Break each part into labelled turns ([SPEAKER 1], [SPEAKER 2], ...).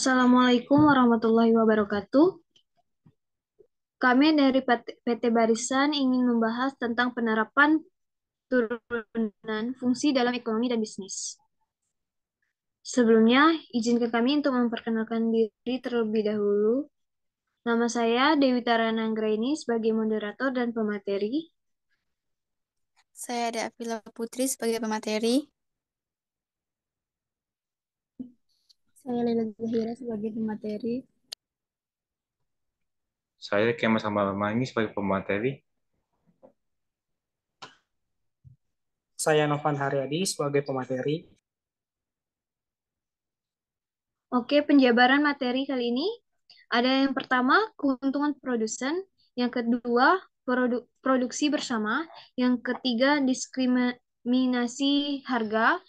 [SPEAKER 1] Assalamualaikum warahmatullahi wabarakatuh. Kami dari PT Barisan ingin membahas tentang penerapan turunan fungsi dalam ekonomi dan bisnis. Sebelumnya, izinkan kami untuk memperkenalkan diri terlebih dahulu. Nama saya Dewi Tarana Anggraini sebagai moderator dan pemateri.
[SPEAKER 2] Saya ada Afila Putri sebagai pemateri.
[SPEAKER 3] Saya Lela Zahira sebagai pemateri.
[SPEAKER 4] Saya Kemas Amal-Mangi sebagai pemateri.
[SPEAKER 5] Saya Novan Haryadi sebagai pemateri.
[SPEAKER 1] Oke, penjabaran materi kali ini ada yang pertama, keuntungan produsen, yang kedua, produksi bersama, yang ketiga, diskriminasi harga,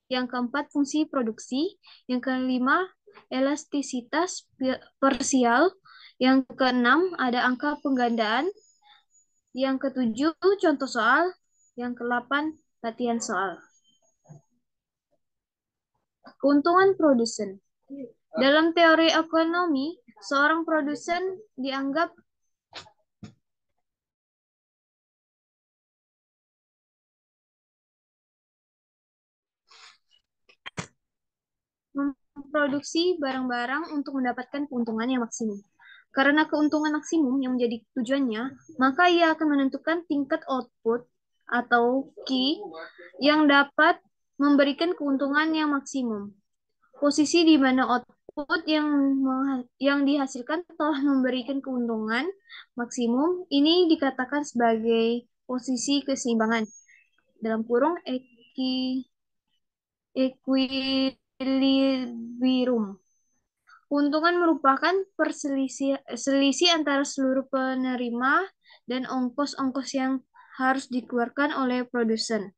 [SPEAKER 1] yang keempat, fungsi produksi, yang kelima, elastisitas parsial, yang keenam, ada angka penggandaan, yang ketujuh, contoh soal, yang kedelapan, latihan soal. Keuntungan produsen. Dalam teori ekonomi, seorang produsen dianggap memproduksi barang-barang untuk mendapatkan keuntungan yang maksimum. Karena keuntungan maksimum yang menjadi tujuannya, maka ia akan menentukan tingkat output atau key yang dapat memberikan keuntungan yang maksimum. Posisi di mana output yang dihasilkan telah memberikan keuntungan maksimum ini dikatakan sebagai posisi keseimbangan. Dalam kurung equilibrium. Keuntungan merupakan selisih antara seluruh penerima dan ongkos-ongkos yang harus dikeluarkan oleh produsen.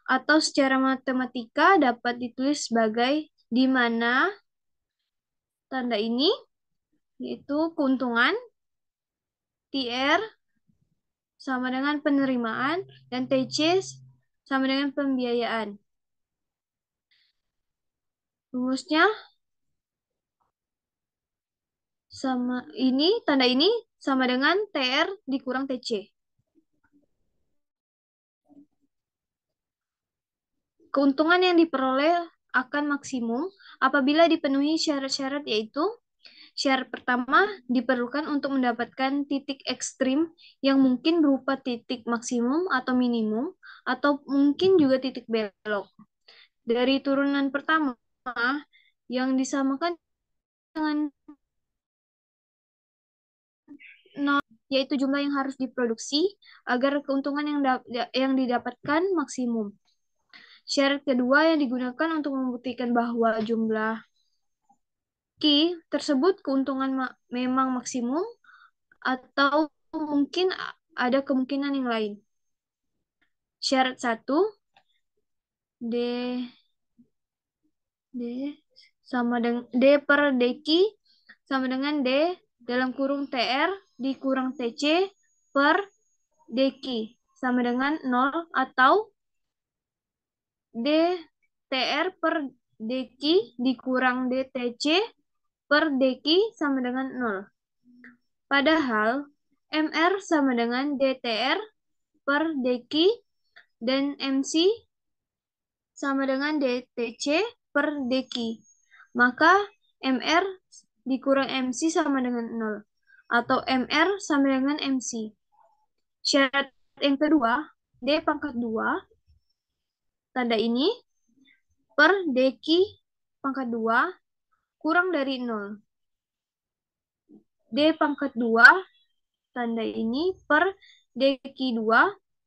[SPEAKER 1] Atau secara matematika dapat ditulis sebagai di mana tanda ini yaitu keuntungan TR sama dengan penerimaan dan TC sama dengan pembiayaan. Rumusnya tanda ini sama dengan TR dikurang TC. Keuntungan yang diperoleh akan maksimum apabila dipenuhi syarat-syarat, yaitu syarat pertama diperlukan untuk mendapatkan titik ekstrim yang mungkin berupa titik maksimum atau minimum atau mungkin juga titik belok. Dari turunan pertama yang disamakan dengan 0, yaitu jumlah yang harus diproduksi agar keuntungan yang didapatkan maksimum. Syarat kedua yang digunakan untuk membuktikan bahwa jumlah key tersebut keuntungan memang maksimum atau mungkin ada kemungkinan yang lain. Syarat 1, D sama dengan D per dq sama dengan D dalam kurung TR dikurang TC per dq sama dengan 0 atau DTR per dq dikurang DTC per dq sama dengan 0. Padahal MR sama dengan DTR per dq dan MC sama dengan DTC per dq. Maka MR dikurang MC sama dengan 0. Atau MR sama dengan MC. Syarat yang kedua, D pangkat 2, tanda ini, per dq pangkat 2 kurang dari 0. D pangkat 2, tanda ini, per dq 2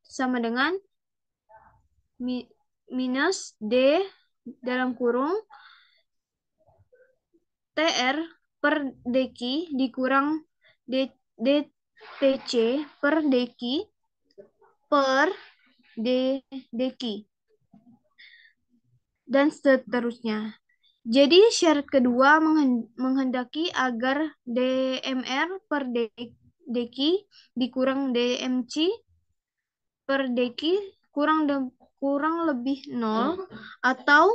[SPEAKER 1] sama dengan minus D dalam kurung TR per dq dikurang DTC per dq per dq. Dan seterusnya. Jadi syarat kedua menghendaki agar DMR per dq dikurang DMC per dq kurang lebih 0 atau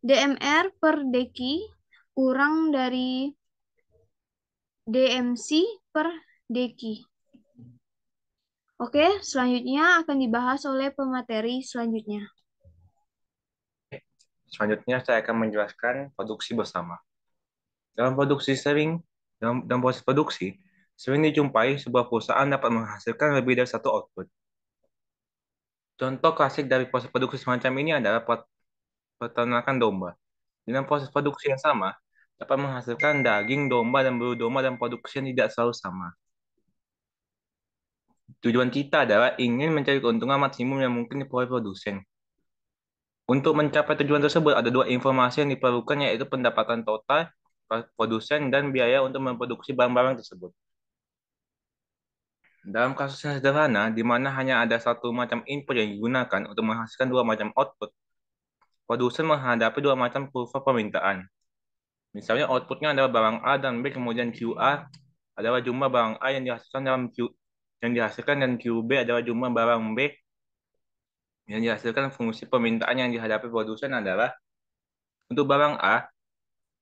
[SPEAKER 1] DMR per dq kurang dari DMC per deki. Oke, selanjutnya akan dibahas oleh pemateri selanjutnya.
[SPEAKER 4] Selanjutnya saya akan menjelaskan produksi bersama. Dalam produksi sering, dalam proses produksi, sering dijumpai sebuah perusahaan dapat menghasilkan lebih dari satu output. Contoh klasik dari proses produksi semacam ini adalah peternakan domba. Dalam proses produksi yang sama, dapat menghasilkan daging domba dan bulu domba dan produksi yang tidak selalu sama. Tujuan kita adalah ingin mencari keuntungan maksimum yang mungkin diperoleh produsen. Untuk mencapai tujuan tersebut, ada dua informasi yang diperlukan, yaitu pendapatan total produsen dan biaya untuk memproduksi barang-barang tersebut. Dalam kasus yang sederhana, di mana hanya ada satu macam input yang digunakan untuk menghasilkan dua macam output, produsen menghadapi dua macam kurva permintaan. Misalnya outputnya adalah barang A dan B, kemudian QA adalah jumlah barang A yang dihasilkan dan QB adalah jumlah barang B yang dihasilkan. Fungsi permintaan yang dihadapi produsen adalah untuk barang A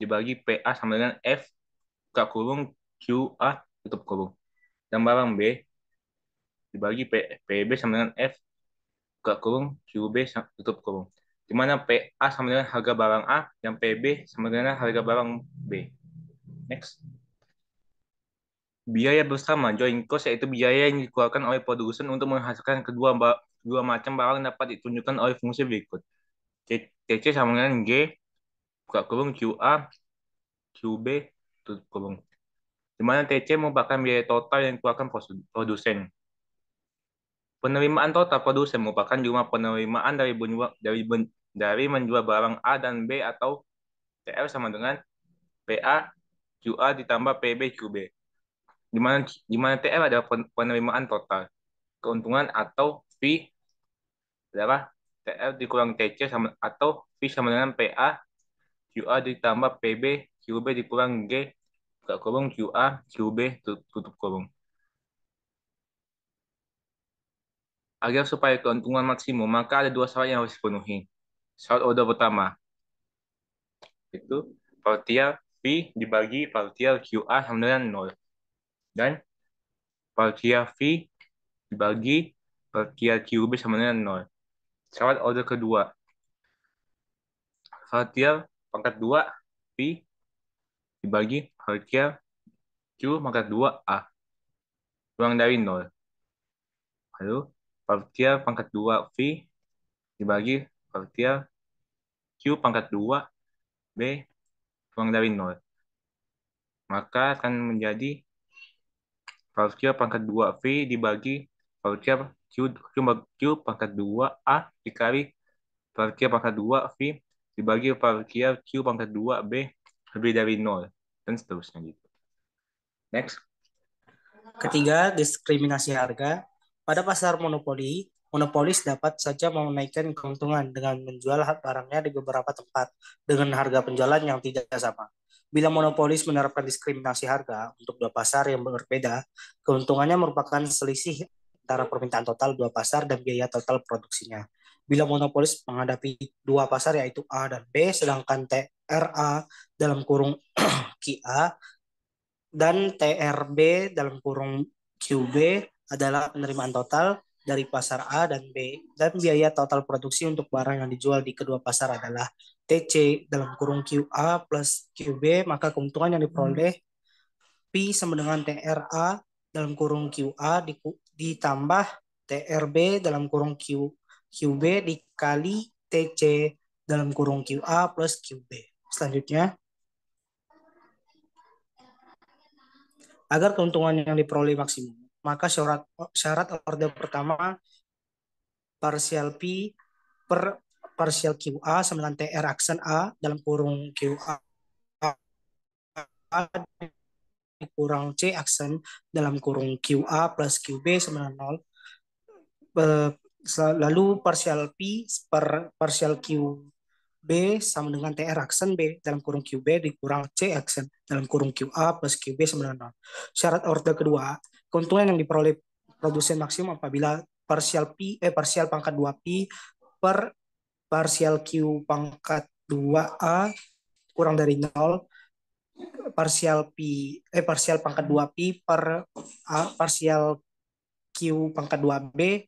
[SPEAKER 4] dibagi PA sama dengan F buka kurung QA tutup kurung. Dan barang B dibagi PB sama dengan F buka kurung QB tutup kurung. Di mana PA sama dengan harga barang A dan PB sama dengan harga barang B. Next. Biaya bersama joint cost yaitu biaya yang dikeluarkan oleh produsen untuk menghasilkan kedua macam barang dapat ditunjukkan oleh fungsi berikut. TC sama dengan G buka kurung QA QB tutup kurung. Di mana TC merupakan biaya total yang dikeluarkan produsen. Penerimaan total produsen merupakan jumlah penerimaan dari menjual barang A dan B atau TR sama dengan PA QA ditambah PB QB. Di mana TR adalah penerimaan total. Keuntungan atau fee adalah TR dikurang TC atau fee sama dengan PA QA ditambah PB QB dikurang G buka kurung QA QB tutup kurung. Agar supaya keuntungan maksimum, maka ada dua syarat yang harus dipenuhi. Syarat order pertama, itu partial V dibagi partial QA sama dengan 0. Dan partial V dibagi partial QB sama dengan 0. Syarat order kedua, partial pangkat 2 V dibagi partial Q pangkat 2 A kurang dari 0. Lalu partial pangkat 2 V dibagi partial Q pangkat 2 B kurang dari 0. Maka akan menjadi partial pangkat 2 V dibagi partial Q pangkat 2 A dikali partial pangkat 2 V dibagi partial Q pangkat 2 B lebih dari 0. Dan seterusnya gitu. Next.
[SPEAKER 5] Ketiga, diskriminasi harga. Pada pasar monopoli, monopolis dapat saja menaikkan keuntungan dengan menjual barangnya di beberapa tempat dengan harga penjualan yang tidak sama. Bila monopolis menerapkan diskriminasi harga untuk dua pasar yang berbeda, keuntungannya merupakan selisih antara permintaan total dua pasar dan biaya total produksinya. Bila monopolis menghadapi dua pasar yaitu A dan B, sedangkan TRA dalam kurung QA dan TRB dalam kurung QB adalah penerimaan total dari pasar A dan B, dan biaya total produksi untuk barang yang dijual di kedua pasar adalah TC dalam kurung QA plus QB, maka keuntungan yang diperoleh P sama dengan TRA dalam kurung QA ditambah TRB dalam kurung QB dikali TC dalam kurung QA plus QB. Selanjutnya, agar keuntungan yang diperoleh maksimum, maka syarat order pertama partial P per partial QA sama dengan TR aksen A dalam kurung QA kurang C aksen dalam kurung QA plus QB sama dengan 0. Lalu partial P per partial QB sama dengan TR aksen B dalam kurung QB dikurang C aksen dalam kurung QA plus QB sama dengan 0. Syarat order kedua, keuntungan yang diperoleh produsen maksimum apabila partial pangkat 2P per partial Q pangkat 2A kurang dari 0 parsial pangkat 2 pi per parsial Q pangkat 2B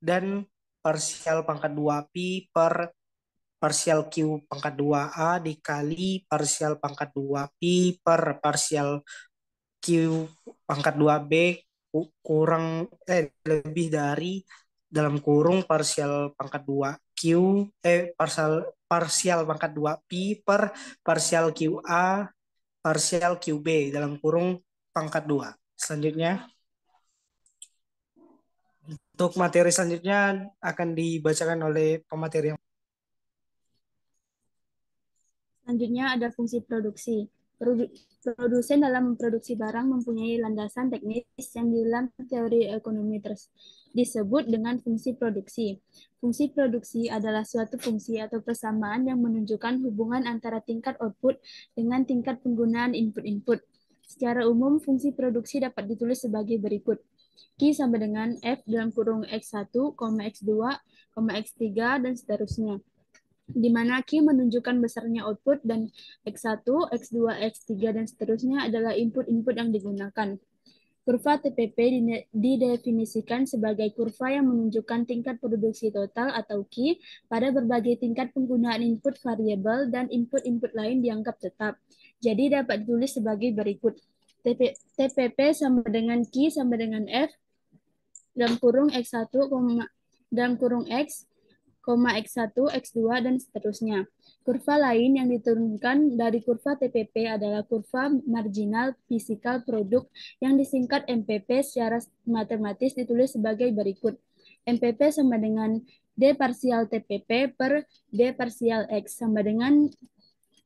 [SPEAKER 5] dan parsial pangkat 2 pi per parsial Q pangkat 2A dikali parsial pangkat 2 pi per parsial Q pangkat 2B kurang lebih dari dalam kurung parsial pangkat 2Q parsial pangkat 2 pi per parsial QA parsial QB dalam kurung pangkat 2. Selanjutnya, untuk materi selanjutnya akan dibacakan oleh pemateri yang
[SPEAKER 3] Selanjutnya ada fungsi produksi. Produsen dalam memproduksi barang mempunyai landasan teknis yang di dalam teori ekonomi disebut dengan fungsi produksi. Fungsi produksi adalah suatu fungsi atau persamaan yang menunjukkan hubungan antara tingkat output dengan tingkat penggunaan input-input. Secara umum, fungsi produksi dapat ditulis sebagai berikut. Q sama dengan F dalam kurung X1, X2, X3, dan seterusnya, di mana Q menunjukkan besarnya output dan X1, X2, X3, dan seterusnya adalah input-input yang digunakan. Kurva TPP didefinisikan sebagai kurva yang menunjukkan tingkat produksi total atau Q pada berbagai tingkat penggunaan input variabel dan input-input lain dianggap tetap. Jadi dapat ditulis sebagai berikut. TPP sama dengan Q sama dengan F dalam kurung X1, dalam kurung X, X1, X2, dan seterusnya. Kurva lain yang diturunkan dari kurva TPP adalah kurva marginal fisikal produk yang disingkat MPP secara matematis ditulis sebagai berikut. MPP sama dengan D parsial TPP per D parsial X sama dengan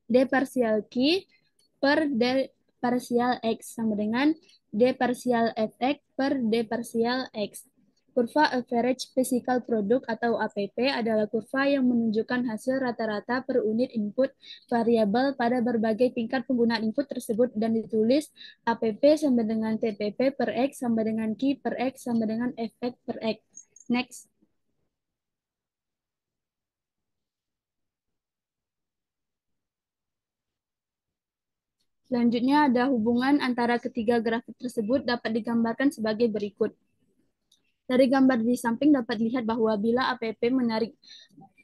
[SPEAKER 3] D parsial Q per D parsial X sama dengan D parsial Fx per D parsial X. Kurva average physical product atau APP adalah kurva yang menunjukkan hasil rata-rata per unit input variabel pada berbagai tingkat penggunaan input tersebut dan ditulis APP sama dengan TPP per X sama dengan Q per X sama dengan Fx per X. Next. Selanjutnya ada hubungan antara ketiga grafik tersebut dapat digambarkan sebagai berikut. Dari gambar di samping dapat dilihat bahwa bila APP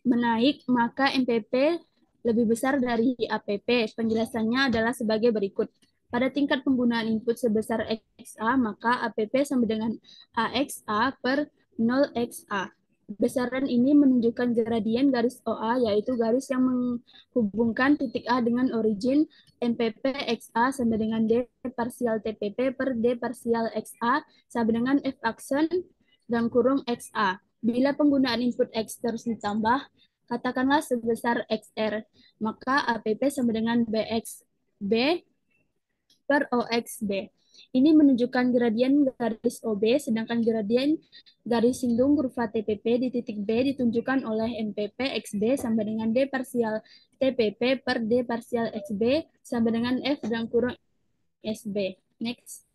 [SPEAKER 3] menaik, maka MPP lebih besar dari APP. Penjelasannya adalah sebagai berikut. Pada tingkat penggunaan input sebesar XA, maka APP sama dengan AXA per 0XA. Besaran ini menunjukkan gradien garis OA, yaitu garis yang menghubungkan titik A dengan origin. MPP XA sama dengan D parsial TPP per D parsial XA sama dengan F aksen dalam kurung XA. Bila penggunaan input X terus ditambah, katakanlah sebesar XR, maka APP sama dengan BXB per OXB. Ini menunjukkan gradien garis OB, sedangkan gradien garis singgung kurva TPP di titik B ditunjukkan oleh MPP XB sama dengan D parsial TPP per D parsial XB sama dengan F dalam kurung SB. Next.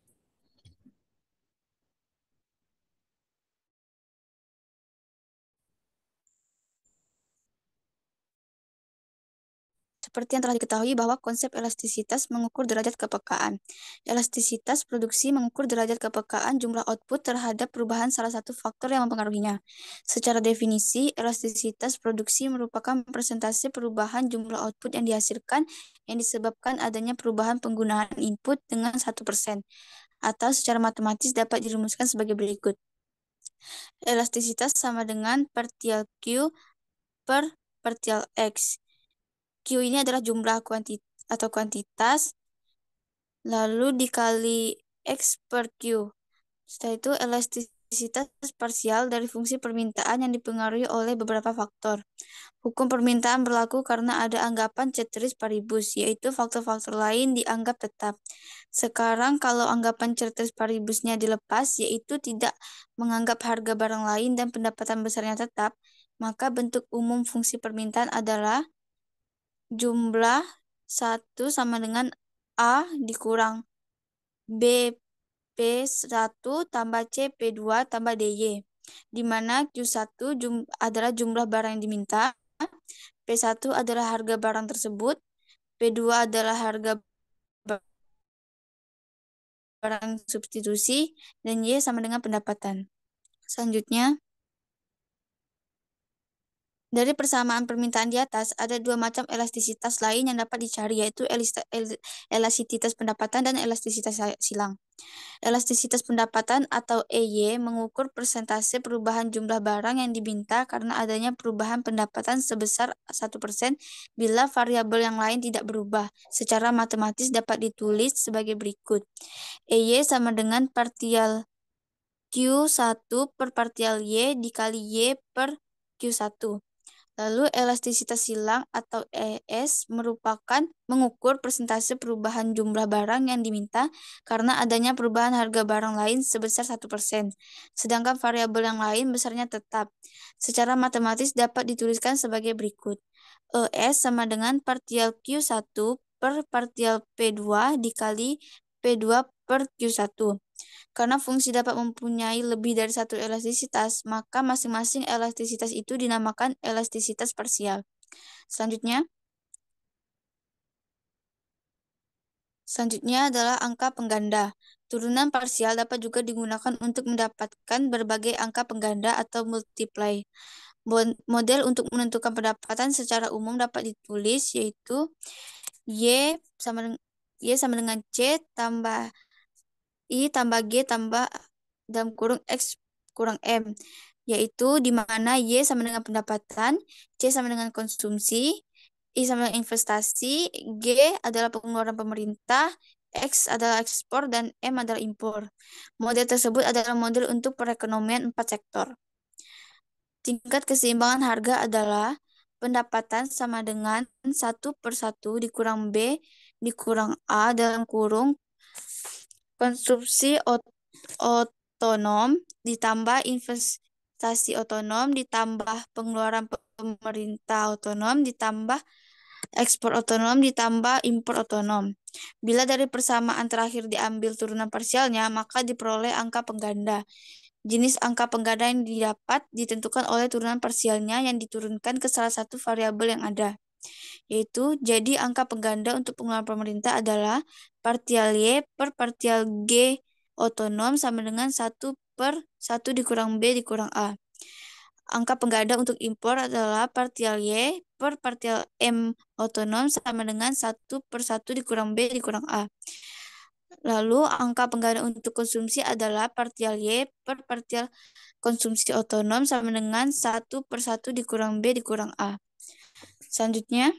[SPEAKER 2] Seperti yang telah diketahui bahwa konsep elastisitas mengukur derajat kepekaan. Elastisitas produksi mengukur derajat kepekaan jumlah output terhadap perubahan salah satu faktor yang mempengaruhinya. Secara definisi, elastisitas produksi merupakan persentase perubahan jumlah output yang dihasilkan yang disebabkan adanya perubahan penggunaan input dengan 1%. Atau secara matematis dapat dirumuskan sebagai berikut. Elastisitas sama dengan partial Q per partial X. Q ini adalah jumlah kuantitas, lalu dikali X per Q. Setelah itu elastisitas parsial dari fungsi permintaan yang dipengaruhi oleh beberapa faktor. Hukum permintaan berlaku karena ada anggapan ceteris paribus, yaitu faktor-faktor lain dianggap tetap. Sekarang kalau anggapan ceteris paribusnya dilepas, yaitu tidak menganggap harga barang lain dan pendapatan besarnya tetap, maka bentuk umum fungsi permintaan adalah jumlah 1 sama dengan A dikurang B P1 tambah C P2 tambah DY, di mana Q1 adalah jumlah barang yang diminta, P1 adalah harga barang tersebut, P2 adalah harga barang substitusi, dan Y sama dengan pendapatan. Selanjutnya, dari persamaan permintaan di atas, ada dua macam elastisitas lain yang dapat dicari, yaitu elastisitas pendapatan dan elastisitas silang. Elastisitas pendapatan atau EY mengukur persentase perubahan jumlah barang yang diminta karena adanya perubahan pendapatan sebesar 1% bila variabel yang lain tidak berubah. Secara matematis dapat ditulis sebagai berikut. EY sama dengan partial Q1 per partial Y dikali Y per Q1. Lalu elastisitas silang atau ES mengukur persentase perubahan jumlah barang yang diminta karena adanya perubahan harga barang lain sebesar 1%, sedangkan variabel yang lain besarnya tetap. Secara matematis dapat dituliskan sebagai berikut. ES sama dengan partial Q1 per partial P2 dikali P2 per Q1. Karena fungsi dapat mempunyai lebih dari satu elastisitas, maka masing-masing elastisitas itu dinamakan elastisitas parsial. Selanjutnya adalah angka pengganda. Turunan parsial dapat juga digunakan untuk mendapatkan berbagai angka pengganda atau multiply. Model untuk menentukan pendapatan secara umum dapat ditulis yaitu Y sama dengan C tambah I tambah G tambah dalam kurung X kurang M, yaitu di mana Y sama dengan pendapatan, C sama dengan konsumsi, I sama dengan investasi, G adalah pengeluaran pemerintah, X adalah ekspor, dan M adalah impor. Model tersebut adalah model untuk perekonomian 4 sektor. Tingkat keseimbangan harga adalah pendapatan sama dengan 1/1 dikurang B dikurang A dalam kurung konsumsi otonom ditambah investasi otonom ditambah pengeluaran pemerintah otonom ditambah ekspor otonom ditambah impor otonom. Bila dari persamaan terakhir diambil turunan parsialnya, maka diperoleh angka pengganda. Jenis angka pengganda yang didapat ditentukan oleh turunan parsialnya yang diturunkan ke salah satu variabel yang ada. Yaitu, jadi angka pengganda untuk pengeluaran pemerintah adalah partial Y per partial G otonom sama dengan 1/1 dikurang B dikurang A. Angka pengganda untuk impor adalah partial Y per partial M otonom sama dengan 1/1 dikurang B dikurang A. Lalu angka pengganda untuk konsumsi adalah partial Y per partial konsumsi otonom sama dengan 1/1 dikurang B dikurang A. Selanjutnya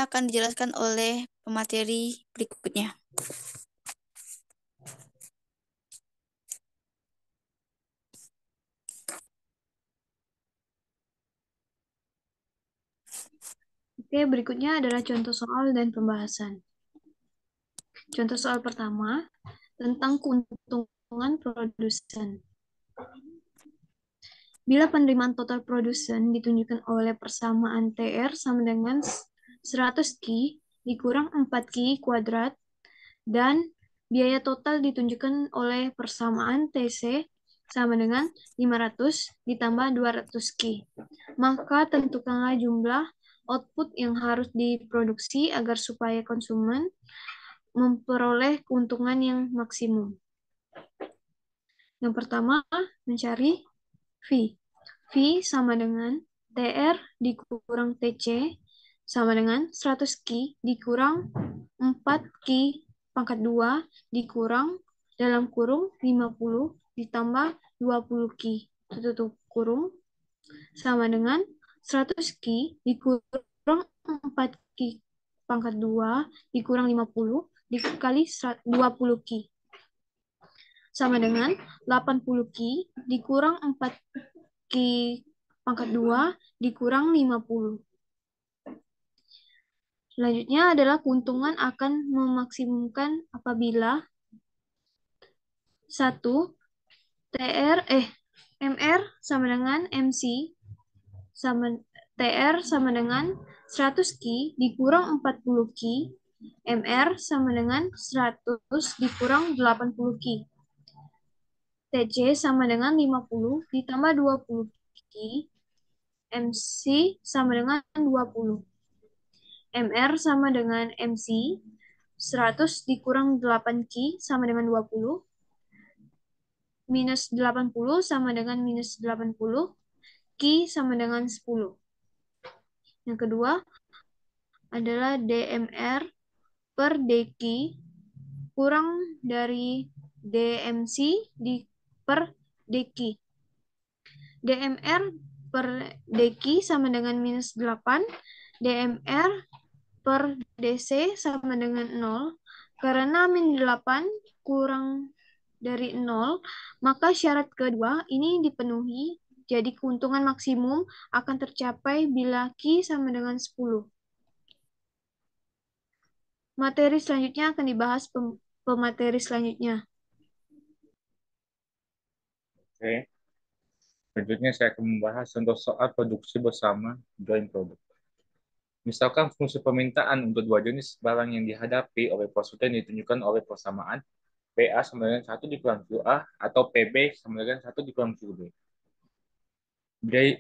[SPEAKER 2] akan dijelaskan oleh pemateri berikutnya.
[SPEAKER 1] Oke, berikutnya adalah contoh soal dan pembahasan. Contoh soal pertama tentang keuntungan produsen. Bila penerimaan total produsen ditunjukkan oleh persamaan TR sama dengan 100 Ki dikurang 4 Ki kuadrat dan biaya total ditunjukkan oleh persamaan TC sama dengan 500 ditambah 200 Ki. Maka tentukanlah jumlah output yang harus diproduksi agar supaya konsumen memperoleh keuntungan yang maksimum. Yang pertama, mencari V. V sama dengan TR dikurang TC sama dengan 100 Ki dikurang 4 Ki pangkat 2 dikurang dalam kurung 50 ditambah 20 Ki tutup kurung sama dengan 100 Ki dikurang 4 Ki pangkat 2 dikurang 50 dikali 20 Ki sama dengan 80 Ki dikurang 4 Ki pangkat 2 dikurang 50. Selanjutnya adalah keuntungan akan memaksimumkan apabila 1. MR sama dengan MC sama TR sama dengan 100 Ki dikurang 40 Ki, MR sama dengan 100 dikurang 80 Ki. TC sama dengan 50 ditambah 20 Ki, MC sama dengan 20. MR sama dengan MC 100 dikurang 8Q sama dengan 20. Minus 80 sama dengan minus 80. Q sama dengan 10. Yang kedua adalah DMR per DQ kurang dari DMC per DQ. DMR per DQ sama dengan minus 8. DMR per DC sama dengan 0. Karena min 8 kurang dari 0, maka syarat kedua ini dipenuhi. Jadi keuntungan maksimum akan tercapai bila Q sama dengan 10. Materi selanjutnya akan dibahas pemateri selanjutnya.
[SPEAKER 4] Oke. Selanjutnya saya akan membahas contoh soal produksi bersama joint product. Misalkan fungsi permintaan untuk dua jenis barang yang dihadapi oleh konsultan ditunjukkan oleh persamaan PA sama dengan 1 dikurang QA atau PB sama dengan 1 dikurang QB.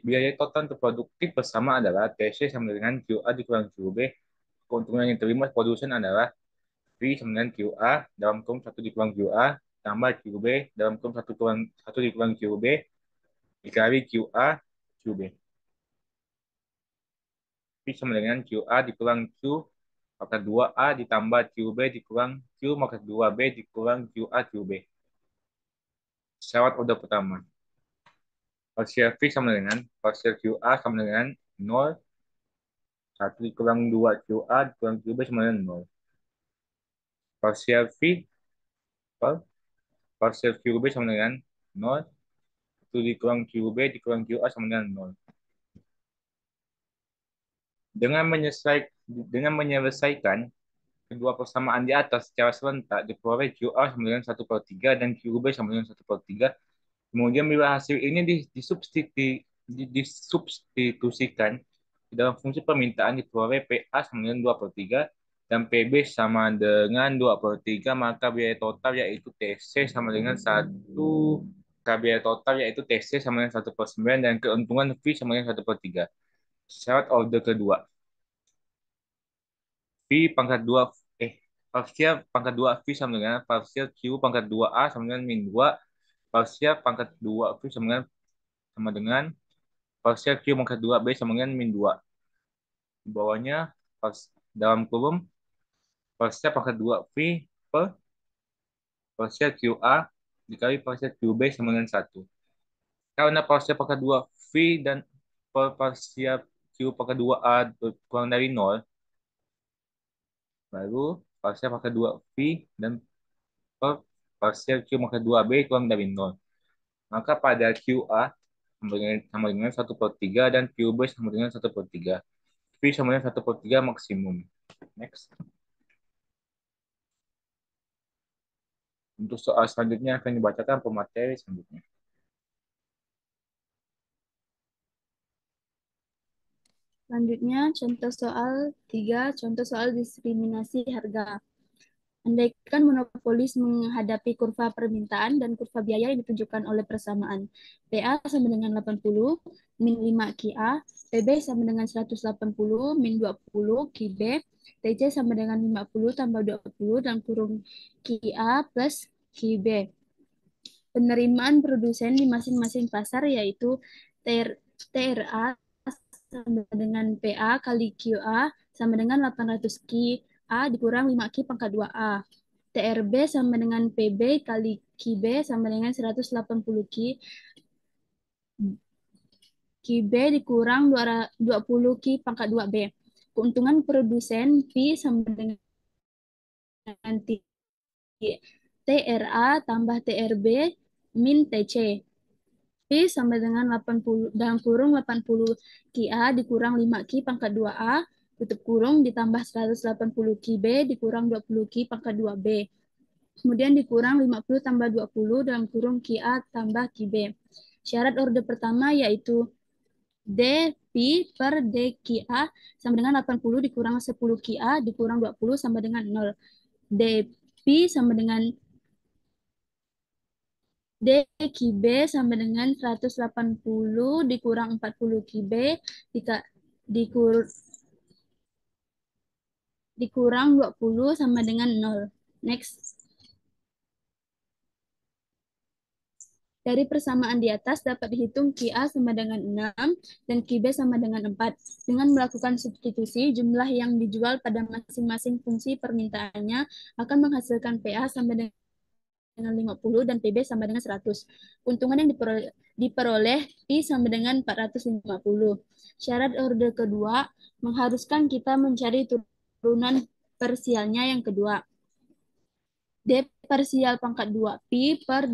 [SPEAKER 4] Biaya total untuk produktif bersama adalah TC sama dengan QA dikurang QB. Keuntungan yang terima produsen adalah V sama dengan QA dalam kurung 1 dikurang QA tambah QB dalam kurung 1 dikurang QB dikali QA QB. V sama dengan QA dikurang Q maka 2A ditambah QB dikurang Q maka 2B dikurang QA QB. Syarat order pertama. Parsial V sama dengan parsial QA sama dengan 0. 1 dikurang 2 QA dikurang QB sama dengan 0. Parsial V parsial QB sama dengan 0. 1 dikurang QB dikurang QA sama dengan 0. Dengan menyelesaikan kedua persamaan di atas secara serentak, diperoleh QA sama dengan 1/3 dan QB sama dengan 1/3. Kemudian bila hasil ini disubstitusikan di dalam fungsi permintaan, diperoleh PA sama dengan 2/3 dan PB sama dengan 2/3, maka biaya total yaitu TC sama dengan 1. Biaya total yaitu TC sama dengan 1/9 dan keuntungan V sama dengan 1/3. Syarat order kedua. V pangkat 2 parsial pangkat 2 V sama dengan parsial Q pangkat 2A sama dengan min 2. Parsial pangkat 2 V sama dengan parsial Q pangkat 2B sama dengan min 2. Di bawahnya dalam kurung parsial pangkat 2 V per parsial QA dikali parsial QB sama dengan 1. Karena parsial pangkat 2 V dan per parsial Q pangkat 2A kurang dari 0, lalu parsial pangkat 2 V dan per parsial Q pangkat 2B kurang dari 0. Maka pada QA sama dengan 1/3 dan QB sama dengan 1/3. V sama dengan 1/3 maksimum. Next. Untuk soal selanjutnya akan dibacakan pemateri selanjutnya.
[SPEAKER 3] Selanjutnya, contoh soal 3, contoh soal diskriminasi harga. Andaikan monopolis menghadapi kurva permintaan dan kurva biaya yang ditunjukkan oleh persamaan. PA sama dengan 80, min 5 QA, PB sama dengan 180, min 20 QB, TC sama dengan 50 tambah 20 dan kurung QA plus QB. Penerimaan produsen di masing-masing pasar yaitu TRA sama dengan PA kali QA sama dengan 800 QA dikurang 5Q pangkat 2A. TRB sama dengan PB kali QB sama dengan 180 QB dikurang 20 Q pangkat 2B. Keuntungan produsen P sama dengan TRA tambah TRB min TC. P sama dengan 80 dalam kurung 80 QA dikurang 5 Q pangkat 2A tutup kurung ditambah 180 QB dikurang 20 Q pangkat 2B. Kemudian dikurang 50 tambah 20 dalam kurung QA tambah QB. Syarat orde pertama yaitu DP per DQA sama dengan 80 dikurang 10 QA dikurang 20 sama dengan 0. DP sama dengan DQB sama dengan 180 dikurang 40 QB dikur dikurang 20 sama dengan 0. Next. Dari persamaan di atas dapat dihitung QA sama dengan 6 dan QB sama dengan 4. Dengan melakukan substitusi, jumlah yang dijual pada masing-masing fungsi permintaannya akan menghasilkan PA sama dengan 50 dan PB sama dengan 100. Keuntungan yang diperoleh P sama dengan 450. Syarat orde kedua mengharuskan kita mencari turunan parsialnya yang kedua. D parsial pangkat 2 Pi per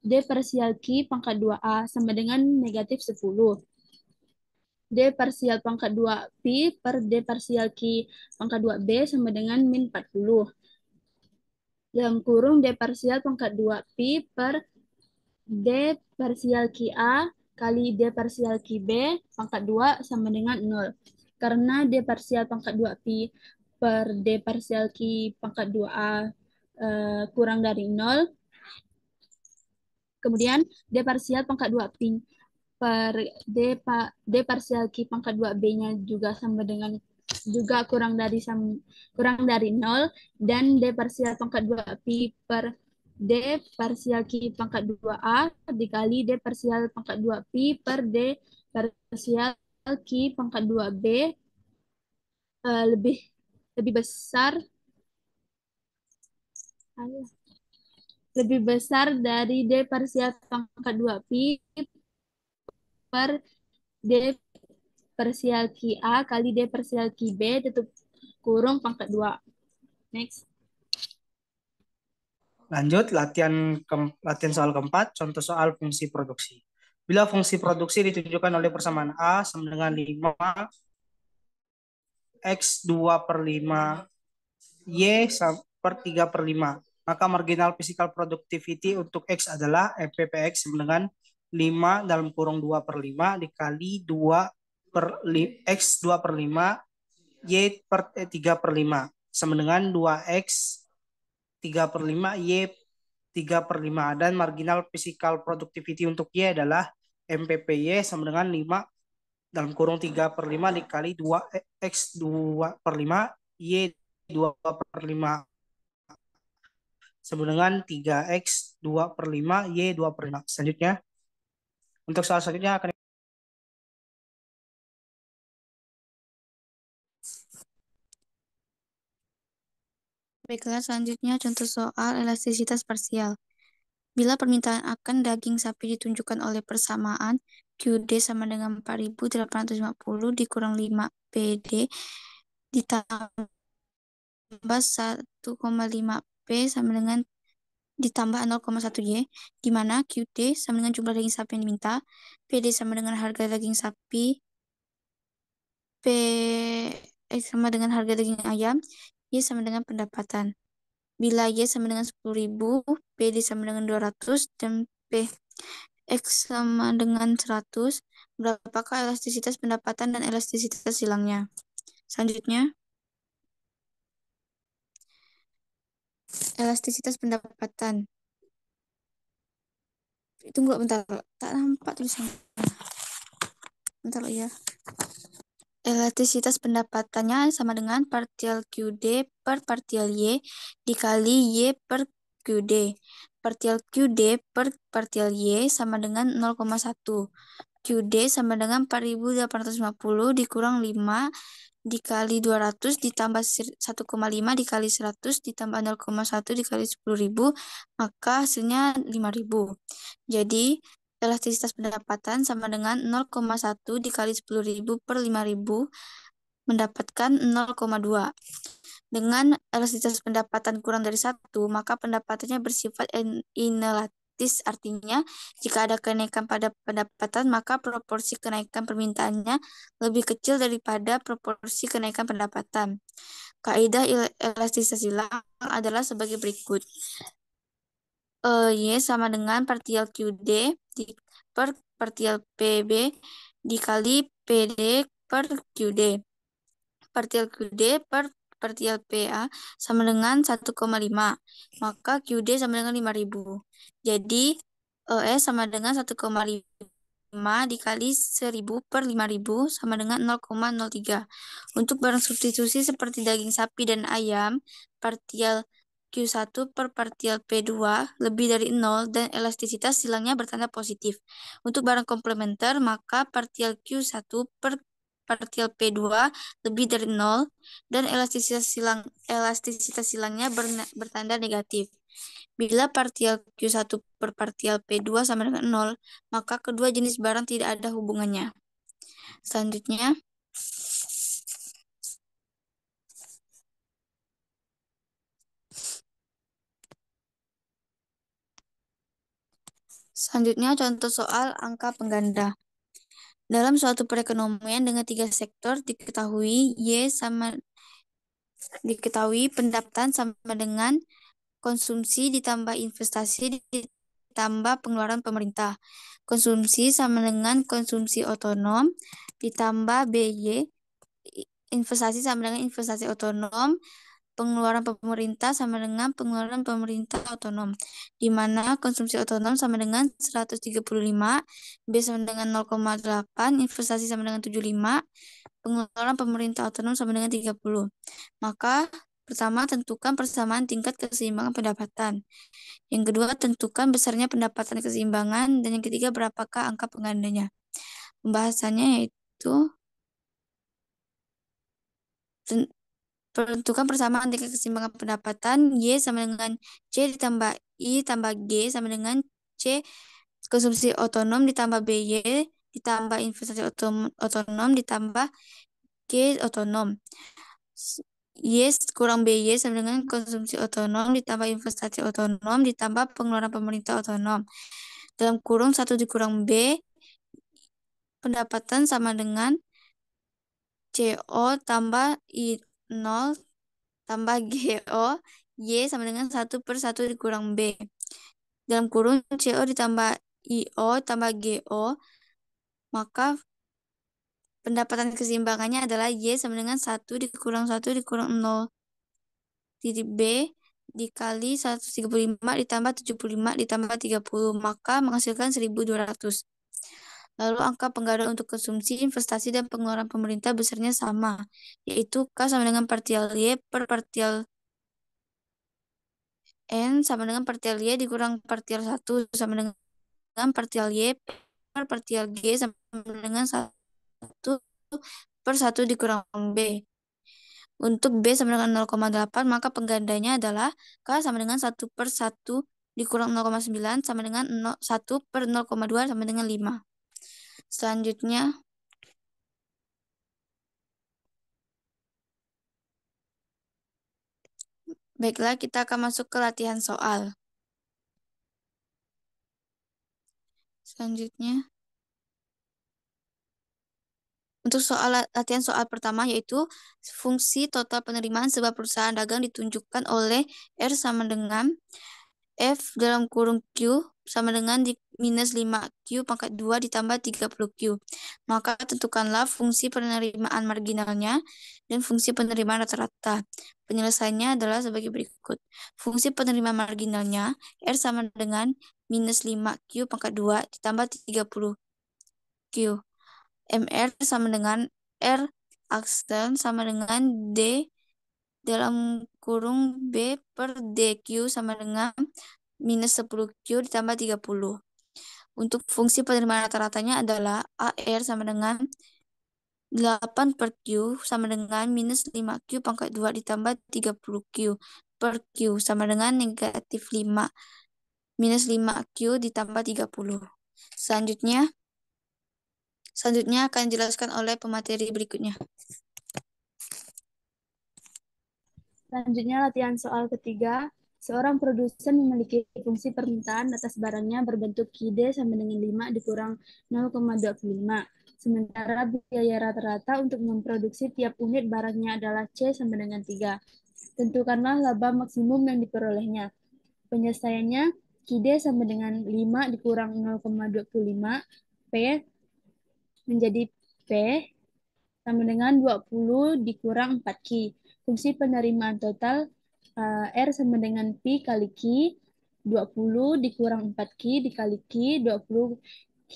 [SPEAKER 3] D parsial Q pangkat 2A sama dengan negatif 10. D parsial pangkat 2 Pi per D parsial Q pangkat 2B sama dengan min 40. Dalam kurung D parsial pangkat 2 Pi per D parsial QA kali D parsial QB pangkat 2 sama dengan 0. Karena D parsial pangkat 2 Pi per D parsial Q pangkat 2A kurang dari 0. Kemudian D parsial pangkat 2 Pi per D parsial Q pangkat 2B-nya juga sama dengan juga kurang dari 0 dan D parsial pangkat 2 Pi per D parsial Q pangkat 2A dikali D parsial pangkat 2 Pi per D parsial Q pangkat 2B lebih besar dari D parsial pangkat 2 Pi per D parsial QA kali D parsial QB tutup kurung pangkat 2. Next.
[SPEAKER 5] Lanjut, latihan soal keempat, contoh soal fungsi produksi. Bila fungsi produksi ditunjukkan oleh persamaan A sama dengan 5 X 2 per 5 Y per 3 per 5, maka marginal physical productivity untuk X adalah MPPX sama dengan 5 dalam kurung 2 per 5 dikali 2 per X 2 per 5 Y per 3 per 5 sama dengan 2X 3 per 5 Y 3 per 5 dan marginal physical productivity untuk Y adalah MPPY sama dengan 5 dalam kurung 3 per 5 dikali 2 X 2 per 5 Y 2 per 5 sama dengan 3X 2 per 5 Y 2 per 5. Selanjutnya, untuk soal selanjutnya akan
[SPEAKER 2] Baiklah, selanjutnya contoh soal elastisitas parsial. Bila permintaan akan daging sapi ditunjukkan oleh persamaan QD sama dengan 4.850 dikurang 5 PD ditambah 1,5 P sama dengan ditambah 0,1 Y, di mana QD sama dengan jumlah daging sapi yang diminta, PD sama dengan harga daging sapi, P sama dengan harga daging ayam, Y sama dengan pendapatan. Bila Y sama dengan 10.000, PD sama dengan 200, dan P X sama dengan 100, berapakah elastisitas pendapatan dan elastisitas silangnya? Selanjutnya, elastisitas pendapatan. Tunggu bentar, tak nampak tulisannya. Bentar ya. Elastisitas pendapatannya sama dengan partial QD per partial Y dikali Y per QD. Partial QD per partial Y sama dengan 0,1. QD sama dengan 4.850 dikurang 5 dikali 200 ditambah 1,5 dikali 100 ditambah 0,1 dikali 10.000, maka hasilnya 5.000. Jadi, elastisitas pendapatan sama dengan 0,1 dikali 10.000 per 5.000 mendapatkan 0,2. Dengan elastisitas pendapatan kurang dari 1, maka pendapatannya bersifat inelastis. Artinya, jika ada kenaikan pada pendapatan, maka proporsi kenaikan permintaannya lebih kecil daripada proporsi kenaikan pendapatan. Kaidah elastisitas silang adalah sebagai berikut. Y sama dengan partial QD per partial PB dikali PD per QD. Partial QD per partial PA sama dengan 1,5. Maka QD sama dengan 5.000. Jadi, E sama dengan 1,5 dikali 1000 per 5000 sama dengan 0,03. Untuk barang substitusi seperti daging sapi dan ayam, partial Q1 per partial P2 lebih dari 0 dan elastisitas silangnya bertanda positif. Untuk barang komplementer, maka partial Q1 per partial P2 lebih dari 0 dan elastisitas silangnya bertanda negatif. Bila partial Q1 per partial P2 sama dengan 0, maka kedua jenis barang tidak ada hubungannya. Selanjutnya, contoh soal angka pengganda. Dalam suatu perekonomian dengan 3 sektor diketahui pendapatan sama dengan konsumsi ditambah investasi ditambah pengeluaran pemerintah. Konsumsi sama dengan konsumsi otonom ditambah BY. Investasi sama dengan investasi otonom. Pengeluaran pemerintah sama dengan pengeluaran pemerintah otonom, di mana konsumsi otonom sama dengan 135, B sama dengan 0,8, investasi sama dengan 75, pengeluaran pemerintah otonom sama dengan 30. Maka pertama, tentukan persamaan tingkat keseimbangan pendapatan. Yang kedua, tentukan besarnya pendapatan keseimbangan. Dan yang ketiga, berapakah angka penggandanya. Pembahasannya yaitu tentukan persamaan tingkat keseimbangan pendapatan. Y sama dengan C ditambah I tambah G sama dengan C konsumsi otonom ditambah BY ditambah investasi otonom ditambah G otonom. Y kurang BY sama dengan konsumsi otonom ditambah investasi otonom ditambah pengeluaran pemerintah otonom. Dalam kurung 1 dikurang B, pendapatan sama dengan CO tambah I0 tambah GO, Y sama dengan 1 per 1 dikurang B. Dalam kurung CO ditambah IO tambah GO, maka pendapatan keseimbangannya adalah Y sama dengan 1 dikurang 0 titik B dikali 135 ditambah 75 ditambah 30, maka menghasilkan 1200. Lalu angka pengganda untuk konsumsi, investasi, dan pengeluaran pemerintah besarnya sama, yaitu K sama dengan partial Y per partial N sama dengan partial Y dikurang partial 1 sama dengan partial Y per partial G sama dengan 1 per 1 dikurang B. Untuk B sama dengan 0,8, maka penggandanya adalah K sama dengan 1 per 1 dikurang 0,9 sama dengan 1 per 0,2 sama dengan 5. Selanjutnya, baiklah, kita akan masuk ke latihan soal. Selanjutnya, untuk latihan soal pertama yaitu fungsi total penerimaan sebuah perusahaan dagang ditunjukkan oleh R sama dengan F dalam kurung Q sama dengan minus 5Q pangkat 2 ditambah 30Q. Maka tentukanlah fungsi penerimaan marginalnya dan fungsi penerimaan rata-rata. Penyelesaiannya adalah sebagai berikut. Fungsi penerimaan marginalnya R sama dengan minus 5Q pangkat 2 ditambah 30Q. MR sama dengan R aksen sama dengan D dalam kurung B per DQ sama dengan minus 10Q ditambah 30. Untuk fungsi penerimaan rata-ratanya adalah AR sama dengan 8 per Q sama dengan minus 5Q pangkat 2 ditambah 30Q per Q sama dengan negatif 5 minus 5Q ditambah 30. Selanjutnya akan dijelaskan oleh pemateri berikutnya.
[SPEAKER 3] Selanjutnya latihan soal ketiga. Seorang produsen memiliki fungsi permintaan atas barangnya berbentuk KID sama dengan 5 dikurang 0,25. Sementara biaya rata-rata untuk memproduksi tiap unit barangnya adalah C sama dengan 3. Tentukanlah laba maksimum yang diperolehnya. Penyelesaiannya, KID sama dengan 5 dikurang 0,25, P menjadi P sama dengan 20 dikurang 4Q. Fungsi penerimaan total R sama dengan Pi kali Q, 20 dikurang 4Q dikali Q, 20Q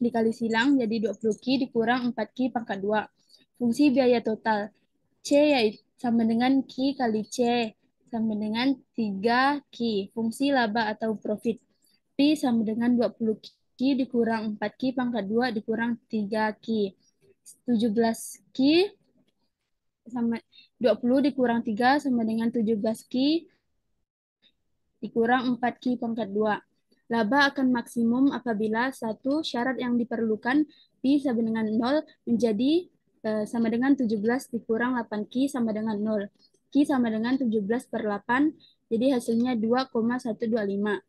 [SPEAKER 3] dikali silang jadi 20Q dikurang 4Q pangkat 2. Fungsi biaya total C yaitu sama dengan Q kali C sama dengan 3Q. Fungsi laba atau profit P sama dengan 20Q dikurang 4Q pangkat 2 dikurang 3Q. 17Q sama 20 dikurang 3 sama dengan 17Q dikurang 4Q pangkat 2. Laba akan maksimum apabila satu syarat yang diperlukan Pi sama dengan 0 menjadi sama dengan 17 dikurang 8Q sama dengan 0. Q sama dengan 17 per 8, jadi hasilnya 2,125.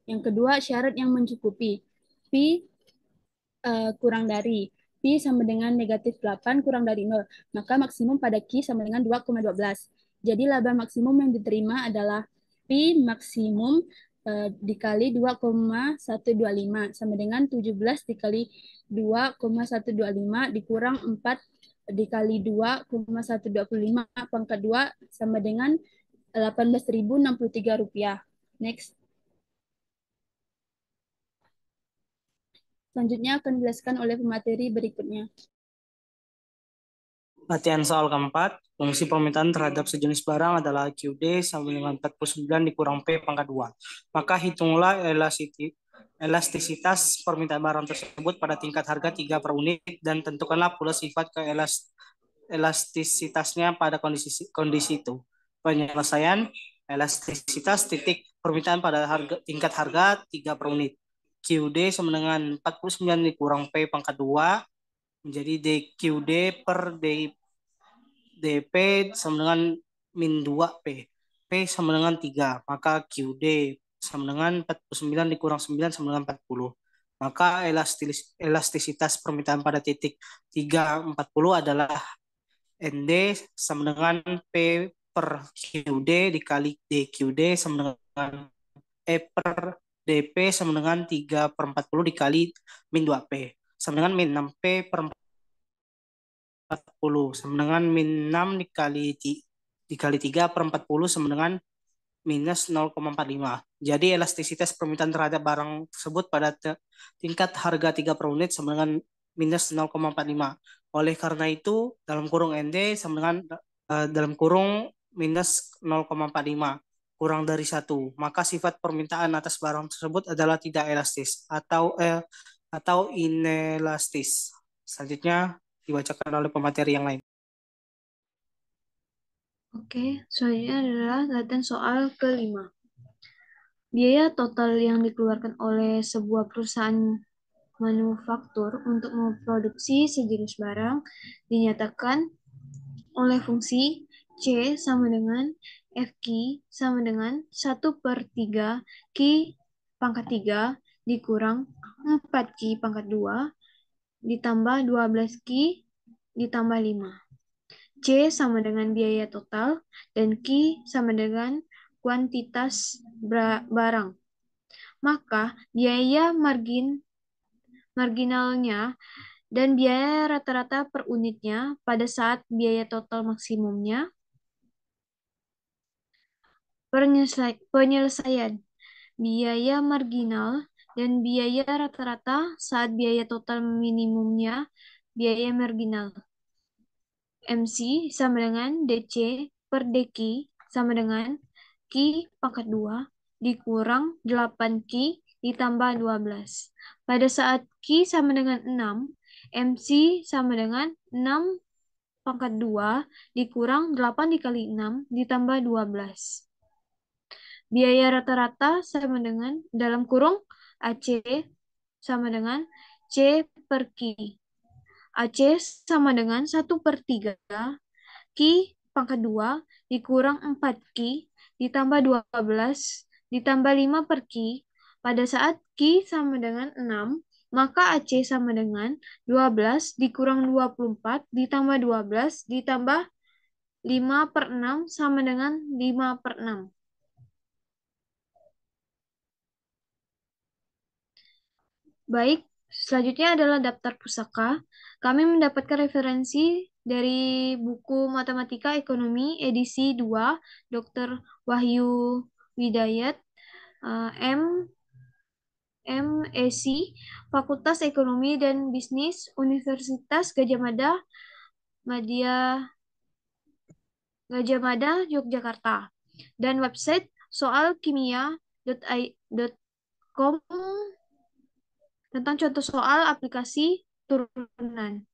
[SPEAKER 3] Yang kedua, syarat yang mencukupi. Pi kurang dari. Pi sama dengan negatif 8 kurang dari 0. Maka maksimum pada Q sama dengan 2,12. Jadi laba maksimum yang diterima adalah Pi maksimum dikali 2,125 sama dengan 17 dikali 2,125 dikurang 4 dikali 2,125 pangkat 2 sama dengan 18.063 rupiah. Next. Selanjutnya akan dijelaskan oleh pemateri berikutnya.
[SPEAKER 5] Latihan soal keempat, fungsi permintaan terhadap sejenis barang adalah QD sama dengan 49 dikurang P pangkat 2. Maka hitunglah elastisitas permintaan barang tersebut pada tingkat harga 3 per unit dan tentukanlah pula sifat elastisitasnya pada kondisi itu. Penyelesaian elastisitas titik permintaan pada tingkat harga 3 per unit. QD sama dengan 49 dikurang P pangkat 2 menjadi DQD per DP sama dengan min 2P. P sama dengan 3. Maka QD sama dengan 49 dikurang 9 sama dengan 40. Maka elastisitas permintaan pada titik 340 adalah ND sama dengan P per QD dikali DQD sama dengan E per DP sama dengan 3 per 40 dikali min 2P sama dengan min 6P per 40 sama dengan min 6 dikali 3 per 40 sama dengan minus 0,45. Jadi elastisitas permintaan terhadap barang tersebut pada tingkat harga 3 per unit sama dengan minus 0,45. Oleh karena itu dalam kurung ND sama dengan dalam kurung minus 0,45 kurang dari 1. Maka sifat permintaan atas barang tersebut adalah tidak elastis atau inelastis. Selanjutnya dibacakan oleh pemateri yang lain.
[SPEAKER 1] Oke, selanjutnya adalah latihan soal kelima. Biaya total yang dikeluarkan oleh sebuah perusahaan manufaktur untuk memproduksi sejenis barang dinyatakan oleh fungsi C sama dengan FQ sama dengan 1 per 3 Q pangkat 3 dikurang 4Q pangkat 2 ditambah 12Q ditambah 5. C sama dengan biaya total dan Q sama dengan kuantitas barang. Maka biaya marginalnya dan biaya rata-rata per unitnya pada saat biaya total maksimumnya. Penyelesaian biaya marginal dan biaya rata-rata saat biaya total minimumnya biaya marginal. MC sama dengan DC per DQ sama dengan Q pangkat 2 dikurang 8Q ditambah 12. Pada saat Q sama dengan 6, MC sama dengan 6 pangkat 2 dikurang 8 dikali 6 ditambah 12. Biaya rata-rata sama dengan dalam kurung AC sama dengan C per Q. AC sama dengan 1 per 3 Q pangkat 2 dikurang 4Q ditambah 12 ditambah 5 per Q. Pada saat Q sama dengan 6, maka AC sama dengan 12 dikurang 24 ditambah 12 ditambah 5 per 6 sama dengan 5 per 6. Baik, selanjutnya adalah daftar pusaka. Kami mendapatkan referensi dari buku Matematika Ekonomi edisi 2, Dr. Wahyu Widayat, M. FEMSI, Fakultas Ekonomi dan Bisnis, Universitas Gajah Mada, Yogyakarta, dan website soalkimia.com tentang contoh soal aplikasi turunan.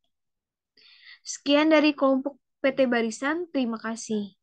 [SPEAKER 1] Sekian dari kelompok PT Barisan, terima kasih.